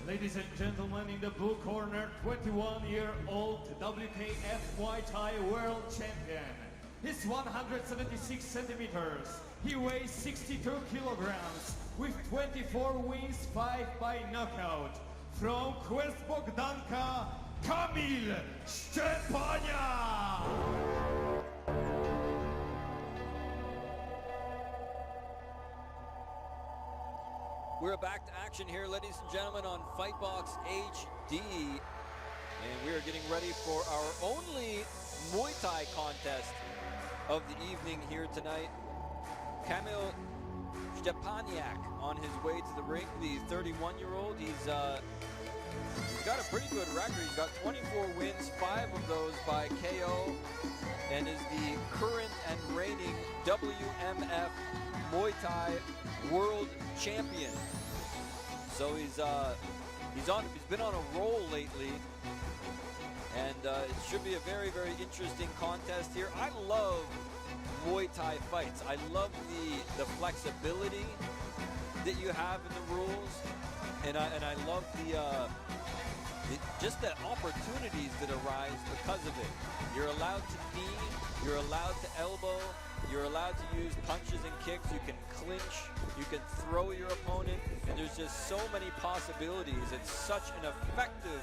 Ladies and gentlemen, in the blue corner, 21-year-old WKF Muay Thai world champion. He's 176 centimeters. He weighs 62 kilograms with 24 wins, 5 by knockout. From Quest Bogdanka, Kamil Szczepaniak! We're back to action here, ladies and gentlemen, on FightBox HD. And we are getting ready for our only Muay Thai contest of the evening here tonight. Kamil Szczepaniak on his way to the ring, the 31-year-old. He's got a pretty good record. He's got 24 wins, 5 of those by KO, and is the current and reigning WMF Muay Thai world champion. So he's been on a roll lately, and it should be a very, very interesting contest here. I love Muay Thai fights. I love the flexibility that you have in the rules, and I love just the opportunities that arise because of it. You're allowed to knee, you're allowed to elbow, you're allowed to use punches and kicks, you can clinch, you can throw your opponent, and there's just so many possibilities. It's such an effective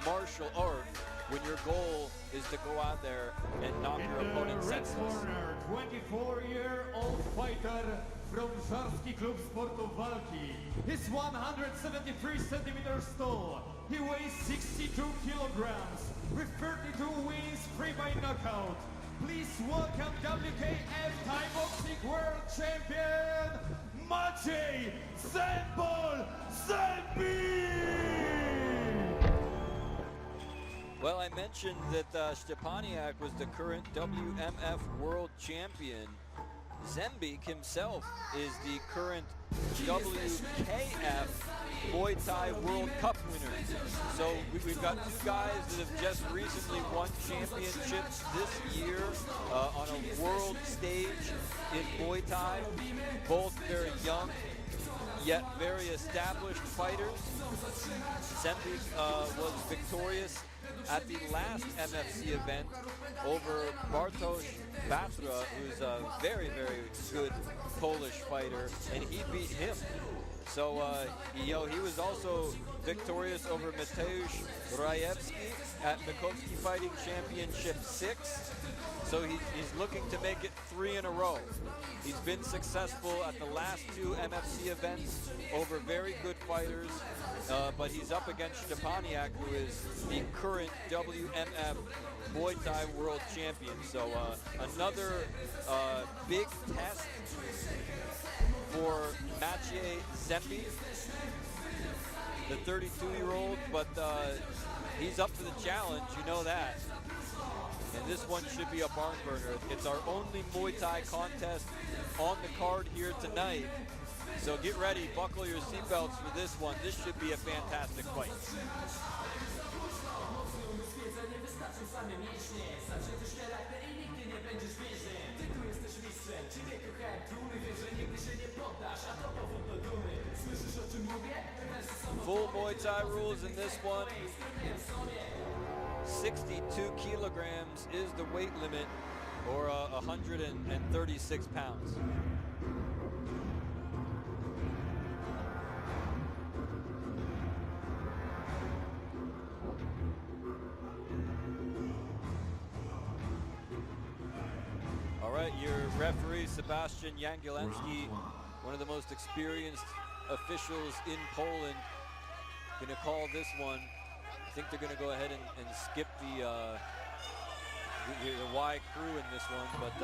martial art when your goal is to go out there and knock your opponent senseless. In the red corner, 24-year-old fighter from Żarski Klub Sportów Walki. He's 173 centimeters tall. He weighs 62 kilograms with 32 wins, 3 by knockout. Please welcome WKF Thai Boxing World Champion, Maciej Zembik! Well, I mentioned that Szczepaniak was the current WMF World Champion. Zembik himself is the current WKF Muay Thai World Cup winner. So we've got two guys that have just recently won championships this year on a world stage in Muay Thai. Both very young, yet very established fighters. Zembik was victorious at the last MFC event over Bartosz Batra, who's a very, very good Polish fighter, and he beat him. So, he was also victorious over Mateusz Rajewski at Makowski Fighting Championship 6. So he's looking to make it 3 in a row. He's been successful at the last 2 MFC events over very good fighters, but he's up against Szczepaniak, who is the current WMF Muay Thai World Champion. So another big test for Maciej Zembik, the 32-year-old, but he's up for the challenge, you know that. And this one should be a barn burner. It's our only Muay Thai contest on the card here tonight. So get ready, buckle your seatbelts for this one. This should be a fantastic fight. Full Muay Thai rules in this one. 62 kilograms is the weight limit, or 136 pounds. All right, your referee, Sebastian Jagielski, one of the most experienced officials in Poland, gonna call this one. I think they're going to go ahead and skip the Y crew in this one, but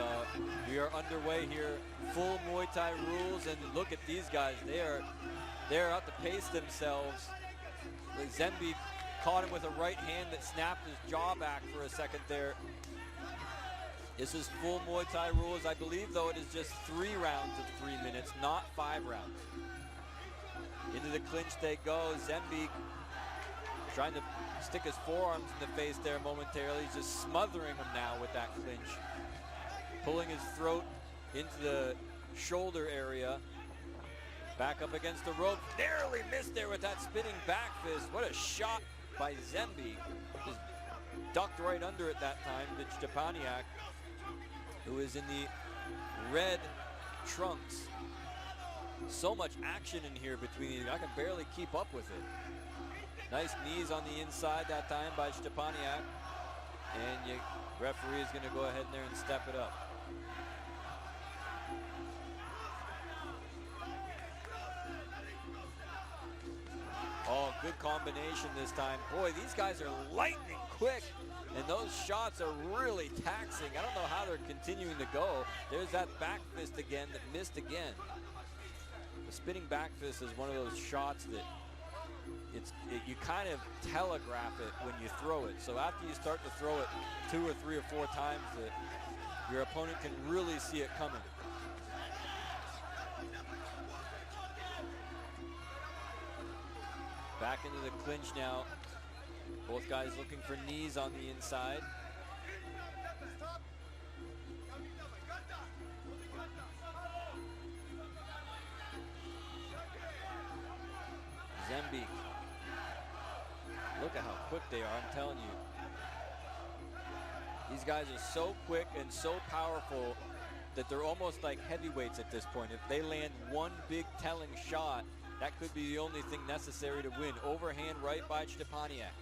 we are underway here. Full Muay Thai rules, and look at these guys. They're out to pace themselves. Zembik caught him with a right hand that snapped his jaw back for a second there. This is full Muay Thai rules. I believe, though, it is just 3 rounds of 3 minutes, not 5 rounds. Into the clinch they go. Zembik trying to stick his forearms in the face there momentarily. He's just smothering him now with that clinch. Pulling his throat into the shoulder area. Back up against the rope, narrowly missed there with that spinning back fist. What a shot by Zembik. Just ducked right under it that time to Szczepaniak, who is in the red trunks. So much action in here between these. I can barely keep up with it. Nice knees on the inside that time by Szczepaniak. And the referee is going to go ahead in there and step it up. Oh, good combination this time. Boy, these guys are lightning quick, and those shots are really taxing. I don't know how they're continuing to go. There's that back fist again that missed again. The spinning back fist is one of those shots that you kind of telegraph it when you throw it. So after you start to throw it 2 or 3 or 4 times, that your opponent can really see it coming. Back into the clinch now. Both guys looking for knees on the inside. Zembik. Look at how quick they are, I'm telling you. These guys are so quick and so powerful that they're almost like heavyweights at this point. If they land one big telling shot, that could be the only thing necessary to win. Overhand right by Szczepaniak.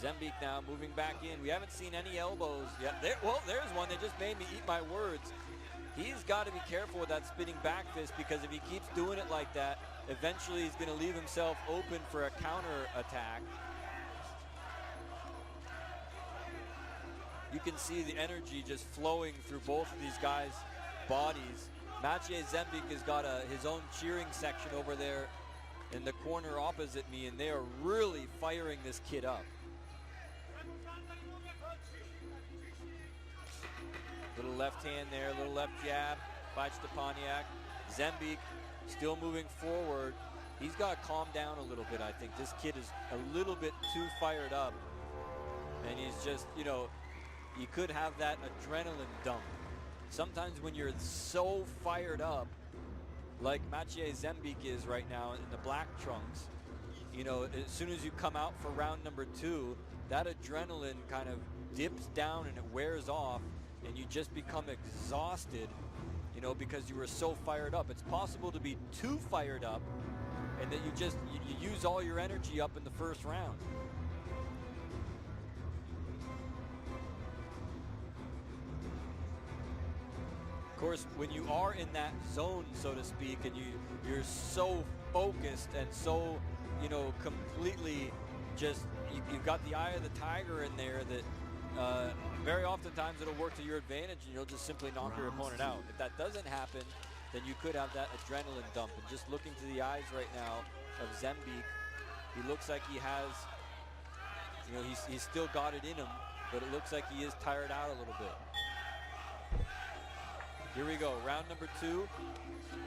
Zembik now moving back in. We haven't seen any elbows yet. Well, there's one that just made me eat my words. He's got to be careful with that spinning back fist, because if he keeps doing it like that, eventually he's going to leave himself open for a counter attack. You can see the energy just flowing through both of these guys' bodies. Maciej Zembik has got his own cheering section over there in the corner opposite me, and they are really firing this kid up. Little left hand there, little left jab by Szczepaniak. Zembik still moving forward. He's got to calm down a little bit, I think. This kid is a little bit too fired up. And he's just, you know, you could have that adrenaline dump. Sometimes when you're so fired up, like Maciej Zembik is right now in the black trunks, you know, as soon as you come out for round number 2, that adrenaline kind of dips down and it wears off, and you just become exhausted, you know, because you were so fired up. It's possible to be too fired up and that you use all your energy up in the first round. Of course, when you are in that zone, so to speak, and you're so focused and so, you know, completely just, you've got the eye of the tiger in there that very oftentimes it'll work to your advantage and you'll just simply knock your opponent out. If that doesn't happen, then you could have that adrenaline dump. And just looking to the eyes right now of Zembik, he looks like he has, you know, he's still got it in him, but it looks like he is tired out a little bit. Here we go, round number 2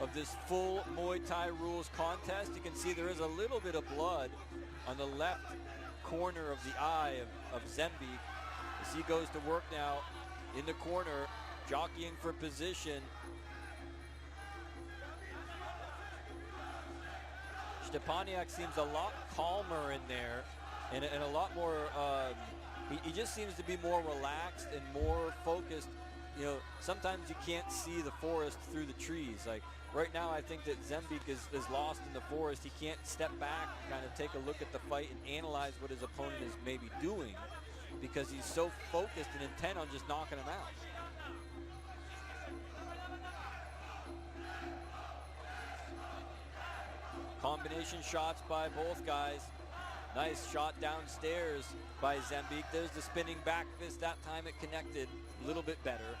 of this full Muay Thai rules contest. You can see there is a little bit of blood on the left corner of the eye of Zembik, as he goes to work now in the corner, jockeying for position. Szczepaniak seems a lot calmer in there, and a lot more, he just seems to be more relaxed and more focused. You know, sometimes you can't see the forest through the trees. Like right now, I think that Zembik is lost in the forest. He can't step back, kind of take a look at the fight and analyze what his opponent is maybe doing, because he's so focused and intent on just knocking him out. Combination shots by both guys. Nice shot downstairs by Zembik. There's the spinning back fist. That time it connected a little bit better.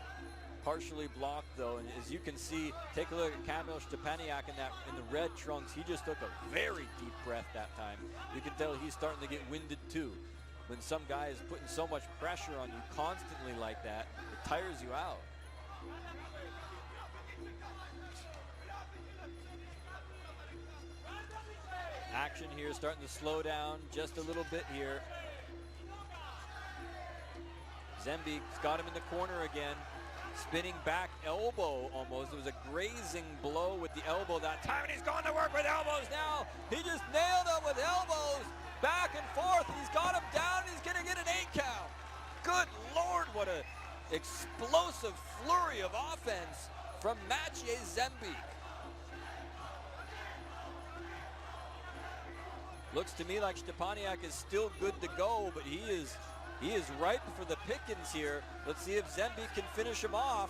Partially blocked though, and as you can see, take a look at Kamil Szczepaniak in the red trunks. He just took a very deep breath that time. You can tell he's starting to get winded too. When some guy is putting so much pressure on you constantly like that, it tires you out. Action here starting to slow down just a little bit here. Zembik's got him in the corner again. Spinning back elbow almost. It was a grazing blow with the elbow that time, and he's going to work with elbows now. He just nailed him with elbows. Back and forth. He's got him down. He's going to get an 8 count. Good Lord, what an explosive flurry of offense from Maciej Zembik. Looks to me like Szczepaniak is still good to go, but he is ripe for the pickings here. Let's see if Zembik can finish him off.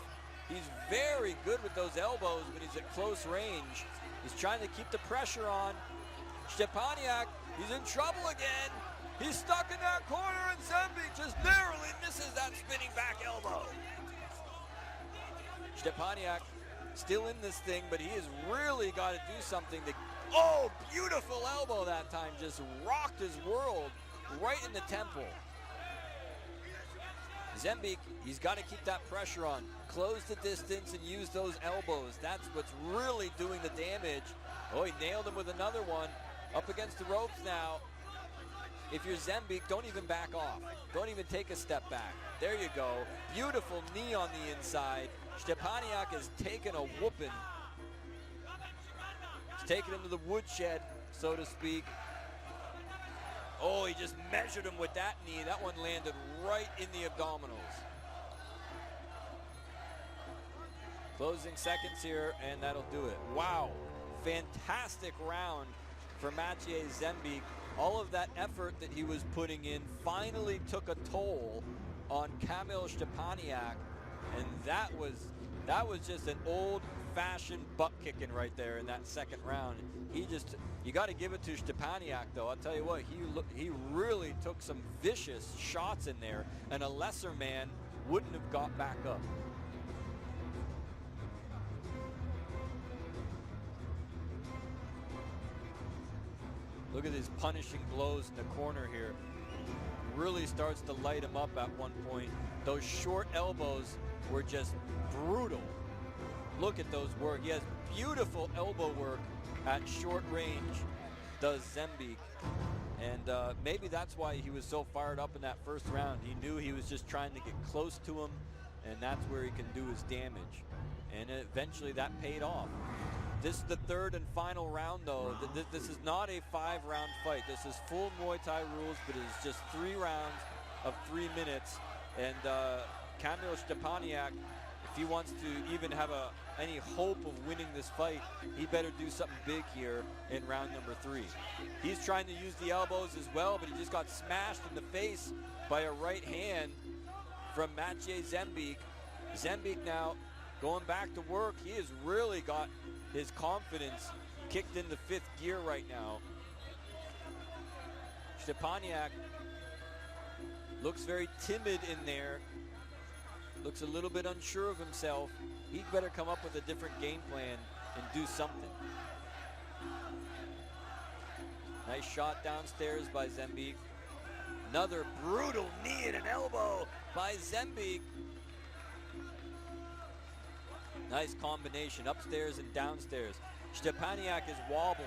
He's very good with those elbows when he's at close range. He's trying to keep the pressure on. Szczepaniak, he's in trouble again. He's stuck in that corner, and Zembik just narrowly misses that spinning back elbow. Szczepaniak still in this thing, but he has really got to do something to... Oh, beautiful elbow that time. Just rocked his world right in the temple. Zembik, he's got to keep that pressure on. Close the distance and use those elbows. That's what's really doing the damage. Oh, he nailed him with another one. Up against the ropes now. If you're Zembik, don't even back off. Don't even take a step back. There you go. Beautiful knee on the inside. Szczepaniak has taken a whooping. He's taken him to the woodshed, so to speak. Oh, he just measured him with that knee. That one landed right in the abdominals. Closing seconds here, and that'll do it. Wow, fantastic round for Maciej Zembik. All of that effort that he was putting in finally took a toll on Kamil Szczepaniak, and that was just an old-fashioned butt kicking right there in that second round. You got to give it to Szczepaniak, though. I'll tell you what, he really took some vicious shots in there, and a lesser man wouldn't have got back up. Look at his punishing blows in the corner here. Really starts to light him up at one point. Those short elbows were just brutal. Look at those work. He has beautiful elbow work at short range, does Zembik. And maybe that's why he was so fired up in that first round. He knew he was just trying to get close to him, and that's where he can do his damage. And eventually that paid off. This is the third and final round, though. This is not a 5-round fight. This is full Muay Thai rules, but it is just 3 rounds of 3 minutes. And Kamil Szczepaniak, if he wants to even have any hope of winning this fight, he better do something big here in round number 3. He's trying to use the elbows as well, but he just got smashed in the face by a right hand from Maciej Zembik. Zembik now going back to work. He has really got his confidence kicked into 5th gear right now. Szczepaniak looks very timid in there. Looks a little bit unsure of himself. He'd better come up with a different game plan and do something. Nice shot downstairs by Zembik. Another brutal knee and an elbow by Zembik. Nice combination, upstairs and downstairs. Szczepaniak is wobbled.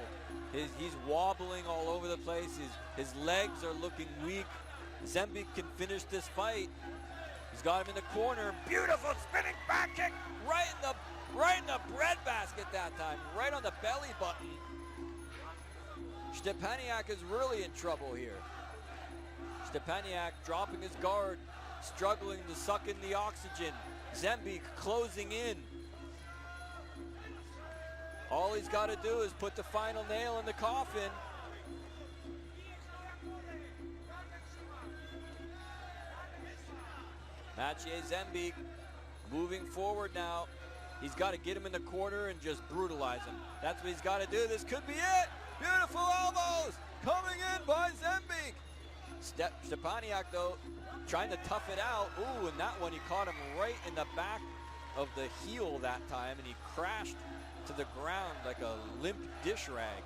He's wobbling all over the place. His legs are looking weak. Zembik can finish this fight. He's got him in the corner. Beautiful spinning back kick right in the breadbasket that time, right on the belly button. Szczepaniak is really in trouble here. Szczepaniak dropping his guard, struggling to suck in the oxygen. Zembik closing in. All he's got to do is put the final nail in the coffin. Maciej Zembik moving forward now. He's got to get him in the corner and just brutalize him. That's what he's got to do. This could be it. Beautiful elbows coming in by Zembik. Szczepaniak, though, trying to tough it out. Ooh, and that one he caught him right in the back of the heel that time, and he crashed to the ground like a limp dish rag.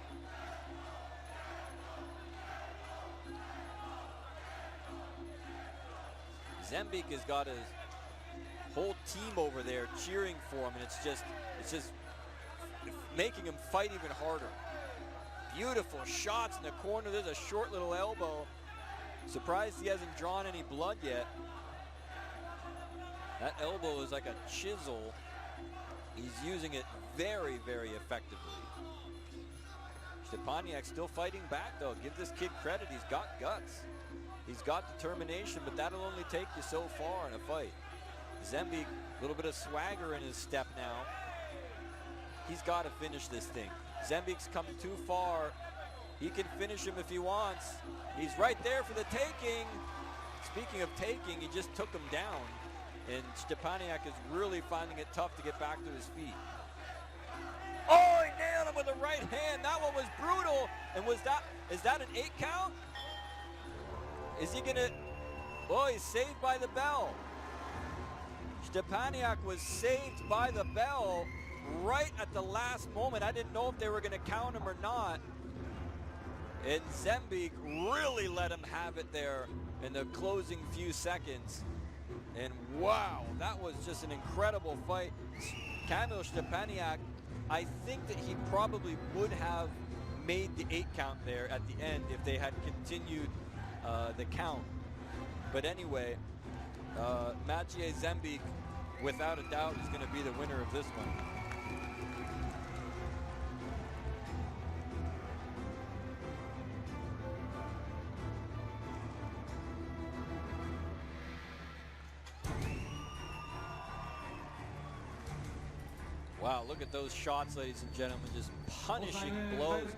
Zembik has got his whole team over there cheering for him, and it's just making him fight even harder. Beautiful shots in the corner. There's a short little elbow. Surprised he hasn't drawn any blood yet. That elbow is like a chisel. He's using it very, very effectively. Szczepaniak still fighting back though. Give this kid credit, he's got guts. He's got determination, but that'll only take you so far in a fight. Zembik, a little bit of swagger in his step now. He's got to finish this thing. Zembik's come too far. He can finish him if he wants. He's right there for the taking. Speaking of taking, he just took him down. And Szczepaniak is really finding it tough to get back to his feet. Oh, he nailed him with the right hand. That one was brutal. And is that an 8 count? Is he gonna, oh, he's saved by the bell. Szczepaniak was saved by the bell right at the last moment. I didn't know if they were gonna count him or not. And Zembik really let him have it there in the closing few seconds. And wow, that was just an incredible fight. Kamil Szczepaniak, I think that he probably would have made the 8 count there at the end if they had continued the count. But anyway, Maciej Zembik, without a doubt, is going to be the winner of this one. Wow, look at those shots, ladies and gentlemen, just punishing blows.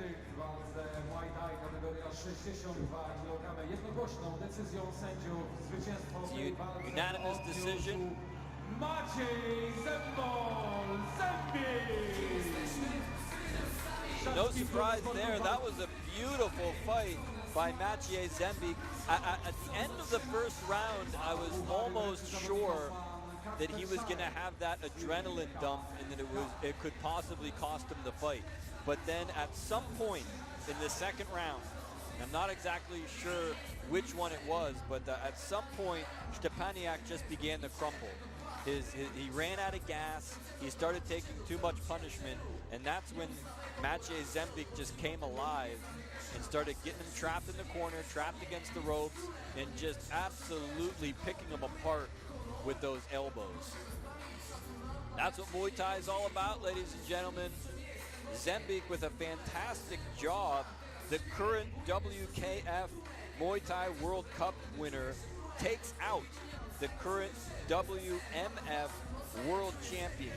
Unanimous decision. Maciej Zembik. No surprise there. That was a beautiful fight by Maciej Zembik. At the end of the first round, I was almost sure that he was going to have that adrenaline dump and that it could possibly cost him the fight. But then at some point in the second round, I'm not exactly sure which one it was, but at some point Szczepaniak just began to crumble. He ran out of gas, he started taking too much punishment, and that's when Maciej Zembik just came alive and started getting him trapped in the corner, trapped against the ropes, and just absolutely picking him apart with those elbows. That's what Muay Thai is all about, ladies and gentlemen. Zembik with a fantastic job. The current WKF Muay Thai World Cup winner takes out the current WMF World Champion.